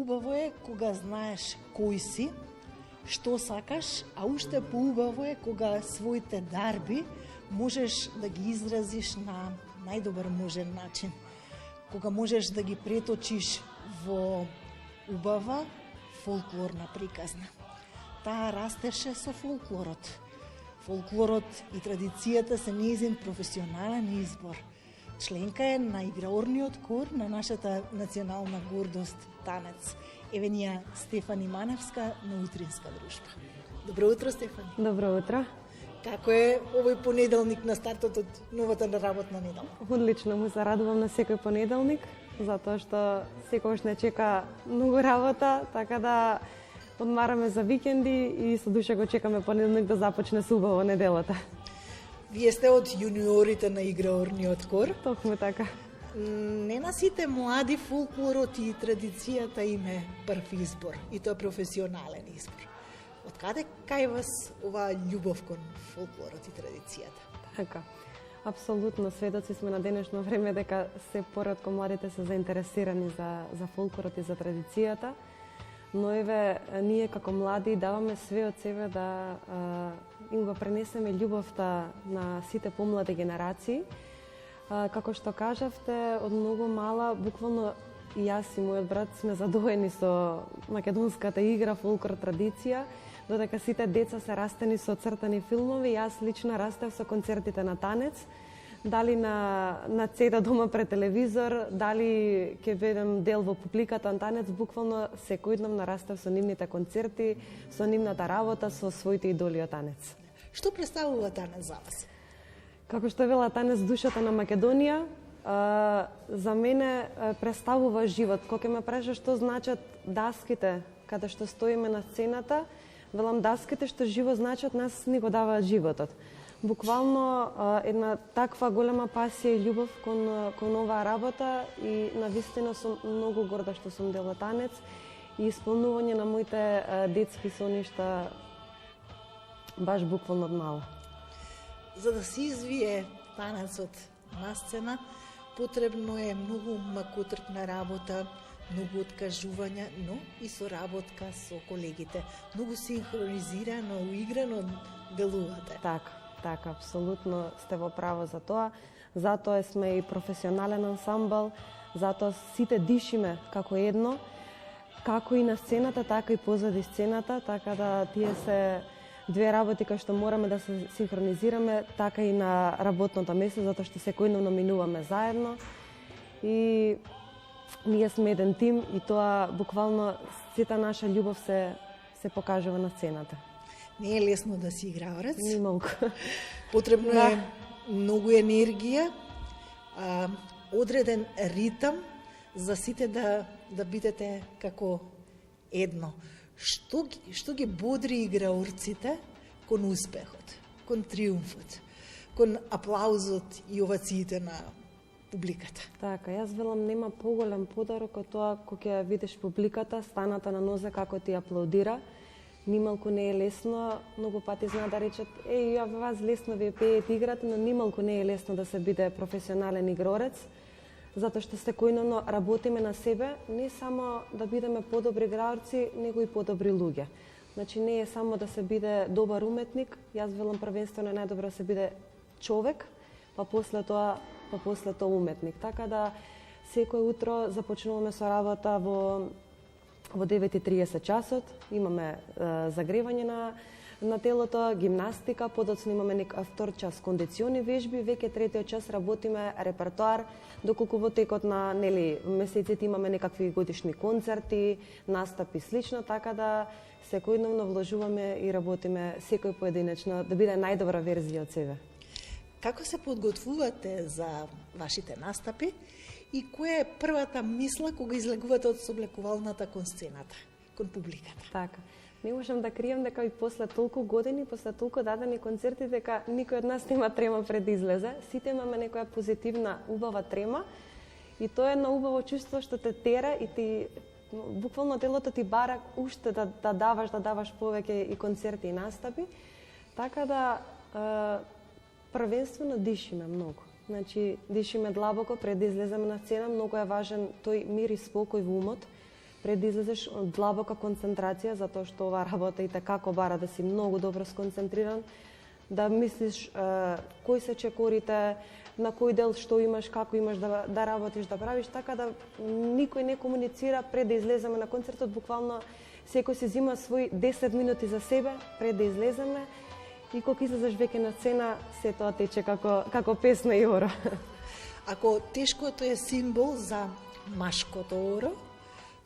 Убаво е кога знаеш кој си, што сакаш, а уште поубаво е кога своите дарби можеш да ги изразиш на најдобар можен начин. Кога можеш да ги преточиш во убава фолклорна приказна. Таа растеше со фолклорот. Фолклорот и традицијата се нејзин професионален избор. Членка е на играорниот кор на нашата национална гордост танец. Еве ние Стефани Маневска на утринска дружба. Добро утро, Стефани. Добро утро. Како е овој понеделник на стартот од новата работна недела? Одлично, му се радувам на секој понеделник, затоа што секогаш не чека многу работа, така да одмараме за викенди и со душа го чекаме понеделник да започне со убаво неделата. Вие сте од јуниорите на играорниот кор. Токму така. Не на сите млади фолклорот и традицијата им е прв избор, и тоа професионален избор. Од каде кај вас оваа љубов кон фолклорот и традицијата? Така. Апсолутно, сведоци сме на денешно време дека се поретко младите се заинтересирани за фолклорот и за традицијата, но еве ние како млади даваме све од себе да им го пренесеме љубовта на сите помлади генерации. Како што кажавте, од многу мала, буквално и јас и мојот брат сме задоени со македонската игра, фолклор, традиција, додека сите деца се растени со цртани филмови, јас лично растев со концертите на танец, дали на цеда дома пред телевизор, дали ќе бидем дел во публиката на танец, буквално секојдневно нарастев со нивните концерти, со нивната работа, со своите идоли од танец. Што представува танец за вас? Како што вела танец душата на Македонија, за мене представува живот. Кога ме праша што значат даските каде што стоиме на сцената, велам даските што живо значат, нас ни го даваат животот. Буквално една таква голема пасија и љубов кон оваа работа и навистина сум многу горда што сум дел од танец и исполнување на моите детски соништа баш буквално од мала. За да се извие танецот на сцена, потребно е многу макотрпна работа, многу откажувања, но и соработка со колегите. Многу синхронизирано, уиграно делувате. Така, апсолутно сте во право за тоа. Затоа сме и професионален ансамбл, затоа сите дишиме како едно, како и на сцената, така и позади сцената, така да тие се две работи кои што мораме да се синхронизираме, така и на работното место, затоа што секојдневно минуваме заедно. И ние сме еден тим и тоа буквално сета наша љубов се покажува на сцената. Не е лесно да си играорец. Нималку. Потребно е многу енергија, одреден ритам за сите да бидете како едно. Што ги бодри играорците кон успехот, кон триумфот, кон аплаузот и овациите на публиката? Така, јас велам нема поголем подарок од тоа кога ќе видиш публиката станата на нозе како ти аплаудира. Нималку не е лесно, многу пати знаат да речат, ја вас лесно ви пеете играте, но нималку не е лесно да се биде професионален игрорец, затоа што секојдневно работиме на себе, не само да бидеме подобри играорци, него и подобри луѓе. Значи не е само да се биде добар уметник, јас велам првенствено е најдобро да се биде човек, па после тоа уметник. Така да секој утро започнуваме со работа во 9:30 часот, имаме загревање на телото, гимнастика, подоцна имаме втор час кондициони вежби, веќе третиот час работиме репертоар, доколку во текот на месеците имаме некакви годишни концерти, настапи слично, така да секојдневно вложуваме и работиме секој поединечно да биде најдобра верзија од себе. Како се подготвувате за вашите настапи и која е првата мисла кога излегувате од соблекувалната кон сцената, кон публиката? Така. Не можам да крием дека и после толку години, после толку дадени концерти, дека никој од нас нема трема пред да излезе. Сите имаме некоја позитивна, убава трема и тоа е едно убаво чувство што те тера и ти буквално телото ти бара уште да даваш повеќе и концерти и настапи. Така да првенствено дишиме многу. Значи, дишиме длабоко пред да излеземе на сцена, многу е важен тој мир и спокој во умот, пред да излезеш од длабока концентрација, затоа што оваа работа и како бара да си многу добро сконцентриран, да мислиш кои се чекорите, на кој дел што имаш, како имаш да работиш, да правиш, така да никој не комуницира пред да излеземе на концертот, буквално секој си зима свој 10 минути за себе пред да излеземе и кога излезеш веќе на сцена, се тоа тече како песна и оро. Ако тешкото е символ за машкото оро,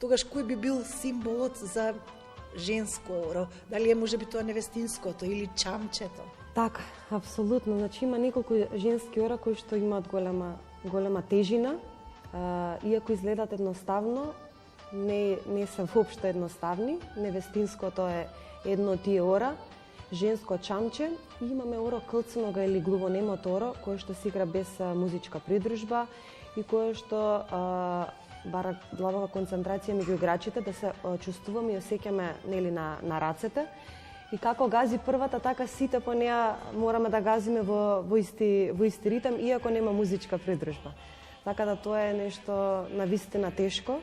тогаш кој би бил символот за женско оро? Дали е можеби тоа невестинското или чамчето? Така, апсолутно. Значи има неколку женски ора кои што имаат голема тежина, иако изгледат едноставно, не се воопшто едноставни. Невестинското е едно од тие ора, женско чамче, и имаме оро кълцнога или глувонемото оро, кое што се игра без музичка придружба и кое што бара длабока концентрација меѓу играчите, да се чувствуваме и осеќаме нели на рацете. И како гази првата, така сите по неа мораме да газиме во исти ритам, иако нема музичка придружба. Така да тоа е нешто навистина тешко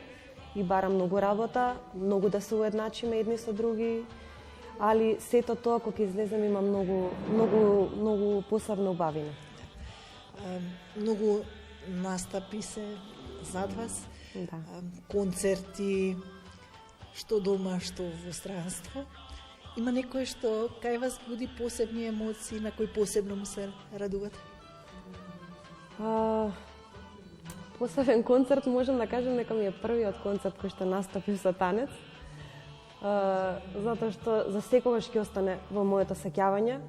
и бара многу работа, многу да се уедначиме едни со други, али сето тоа кога излезем има многу посебна убавина. Многу настапи се зад вас, да. Концерти, што дома, што во странство. Има некој што кај вас буди посебни емоции, на кој посебно му се радувате? Посебен концерт можам да кажем дека ми е првиот концерт кој што настапив со танец. Затоа што за секогаш ќе остане во моето сеќавање.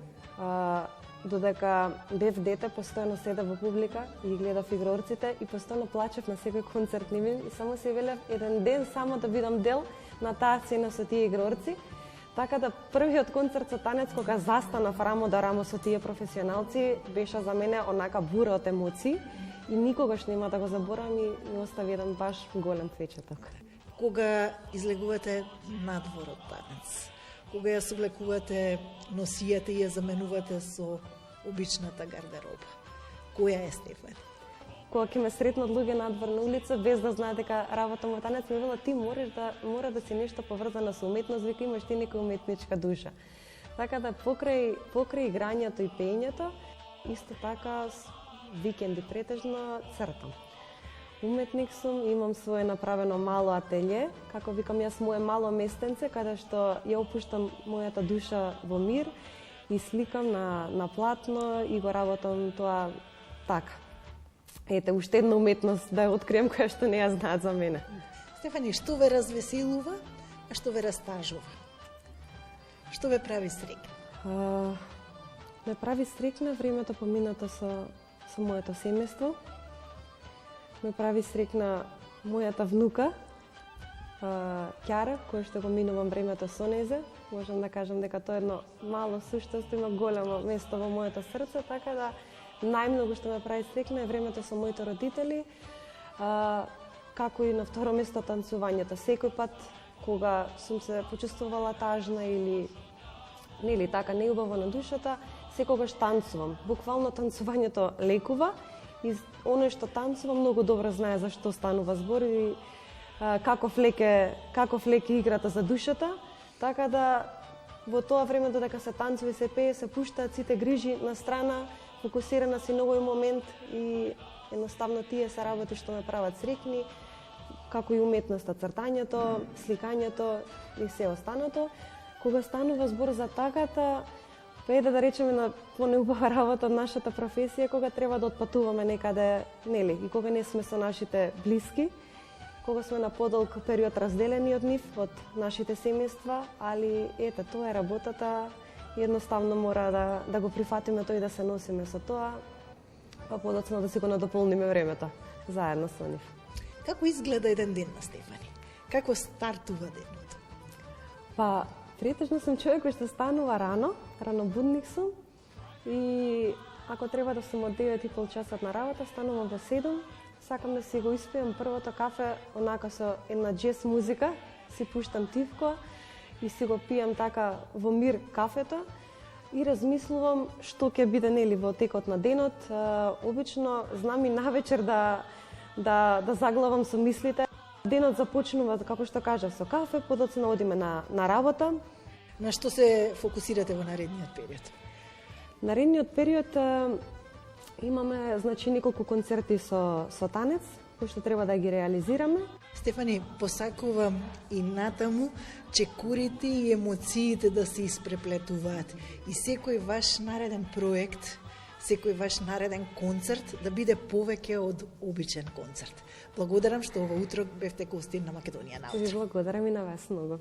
Додека бев дете, постојано седев во публика и гледав игрорците и постојано плачев на секој концерт нивен и само се велев еден ден само да бидам дел на таа сцена со тие игрорци. Така да првиот концерт со танец кога застанав рамо до рамо со тие професионалци беше за мене онака бура од емоции и никогаш нема да го заборавам и ми остави еден баш голем впечаток. Кога излегувате надвор од танец, кога ја соблекувате носијата и ја заменувате со обичната гардероба, која е Стефани? Кога ќе ме сретнат луѓе надвор на улица, без да знаат дека работам во танец, ми велат ти мора да си нешто поврзано со уметност, вика имаш ти нека уметничка душа. Така да покрај играњето и пеењето, исто така викенди претежно цртам. Уметник сум, имам свое направено мало ателје, како викам јас мое мало местенце, каде што ја опуштам мојата душа во мир и сликам на платно и го работам тоа така. Ете, уште една уметност да ја открием која што не ја знаат за мене. Стефани, што ве развеселува, а што ве растажува? Што ве прави среќна? Ме прави среќна времето поминато со моето семејство. Ме прави среќна мојата внука, Кјара, која што го минувам времето со незе. Можам да кажам дека тоа е едно мало суштество, има големо место во моето срце, така да најмногу што ме прави среќна е времето со моите родители, како и на второ место танцувањето. Секој пат кога сум се почувствувала тажна или нели така неубаво на душата, секогаш танцувам. Буквално танцувањето лекува и оној што танцува многу добро знае за што станува збор и каков леке играта за душата, така да во тоа време додека се танцува и се пее, се пуштаат сите грижи на страна, фокусирана си на овој момент и едноставно тие се работи што ме прават среќни, како и уметноста, цртањето, сликањето и се останато. Кога станува збор за таката, поеде да речеме на понеубава работа од нашата професија, кога треба да отпатуваме некаде, нели, и кога не сме со нашите блиски, кога сме на подолг период разделени од нив, од нашите семејства, али ете, тоа е работата, едноставно мора да го прифатиме тој и да се носиме со тоа, па подоцна да си го надополниме времето заедно со нив. Како изгледа еден ден на Стефани? Како стартува денот? Па, претежно сум човек кој што станува ранобудник сум и ако треба да сум од 9,5 часот на работа, станувам во 7. Сакам да си го испијам првото кафе онака со една джез музика, си пуштам тивко и си го пијам така во мир кафето и размислувам што ќе биде нели во текот на денот. Обично знам и навечер да заглавам со мислите, Денот започнува, како што кажав, со кафе, подоцна одиме на работа. На што се фокусирате во наредниот период? Наредниот период имаме неколку концерти со танец, кои што треба да ги реализираме. Стефани, посакувам и натаму чекорите и емоциите да се испреплетуваат и секој ваш нареден проект, секој ваш нареден концерт да биде повеќе од обичен концерт. Благодарам што ова утро бевте гостин на Македонија наутро. Ви благодарам и на вас многу.